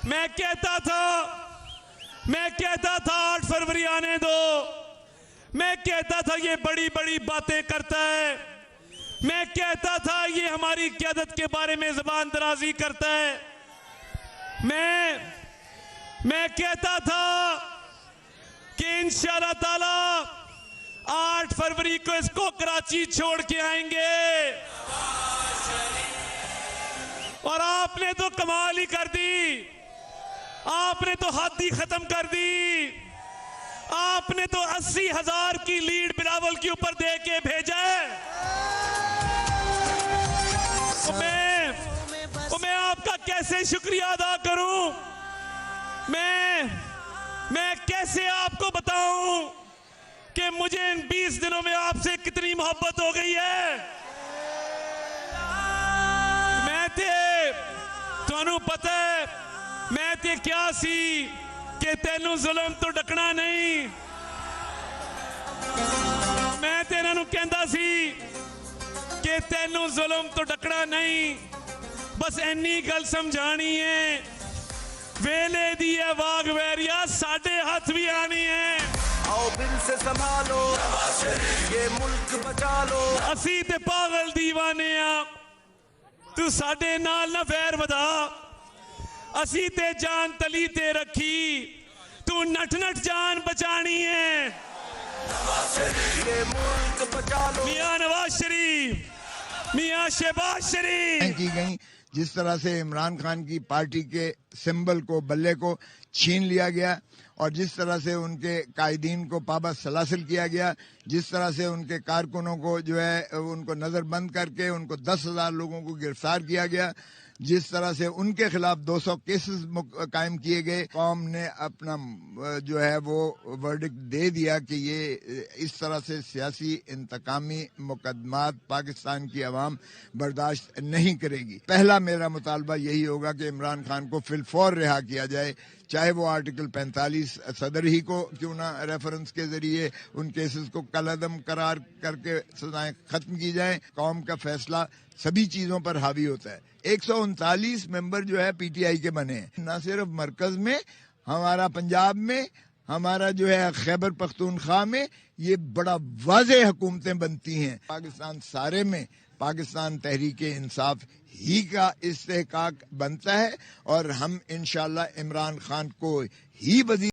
میں کہتا تھا 8 فروری آنے دو، میں کہتا تھا یہ بڑی بڑی باتیں کرتا ہے، میں کہتا تھا یہ ہماری قیادت کے بارے میں زبان درازی کرتا ہے، میں کہتا تھا کہ انشاءاللہ تعالی 8 فروری کو اس کو کراچی چھوڑ کے آئیں گے، اور آپ نے تو کمال ہی کر دی، آپ نے تو حد ہی ختم کر دی، آپ نے تو 80,000 کی لیڈ بلاول کے اوپر دے کے بھیجا ہے۔ میں آپ کا کیسے شکریہ ادا کروں، میں کیسے آپ کو بتاؤں کہ مجھے ان 20 دنوں میں آپ سے کتنی محبت ہو گئی ہے۔ میں تھانوں پتہ ہے میں تے کیا سی کہ تینوں ظلم تو ڈکنا نہیں، میں تے انہوں کہندا سی کہ تینوں ظلم تو ڈکنا نہیں، بس اینی گل سمجھانی ہے، ویلے دی ہے واگ ویریا ساڑھے ہاتھ بھی آنی ہے، آؤ دل سے سنبھالو یہ ملک بچا لو، اسی تے پاگل دیوانے آ تو ساڑھے نال نہ ویر ودا، اسی تے جان تلی تے رکھی تو نٹ نٹ جان بچانی ہے، یہ ملک بچا لو۔ میاں نواز شریف، میاں شہباز شریف کی گئی، جس طرح سے عمران خان کی پارٹی کے سمبل کو بلے کو چھین لیا گیا، اور جس طرح سے ان کے قائدین کو پابند سلاسل کیا گیا، جس طرح سے ان کے کارکنوں کو جو ہے ان کو نظر بند کر کے ان کو 10,000 لوگوں کو گرفتار کیا گیا، جس طرح سے ان کے خلاف 200 کیسز قائم کیے گئے، قوم نے اپنا جو ہے وہ ورڈکٹ دے دیا کہ یہ اس طرح سے سیاسی انتقامی مقدمات پاکستان کی عوام برداشت نہیں کرے گی۔ پہلا میرا مطالبہ یہی ہوگا کہ عمران خان کو فی الفور رہا کیا جائے، چاہے وہ آرٹیکل 45 صدر ہی کو کیوں نہ ریفرنس کے ذریعے ان کیسز کو کالعدم قرار کر کے سزائیں ختم کی جائیں۔ قوم کا فیصلہ سبھی چیزوں پر حاوی ہوتا ہے۔ 139 ممبر جو ہے پی ٹی آئی کے بنے ہیں، نہ صرف مرکز میں، ہمارا پنجاب میں، ہمارا جو ہے خیبر پختونخوا میں، یہ بڑا واضح حکومتیں بنتی ہیں۔ پاکستان سارے میں پاکستان تحریک انصاف ہی کا استحقاق بنتا ہے، اور ہم انشاءاللہ عمران خان کو ہی وزیر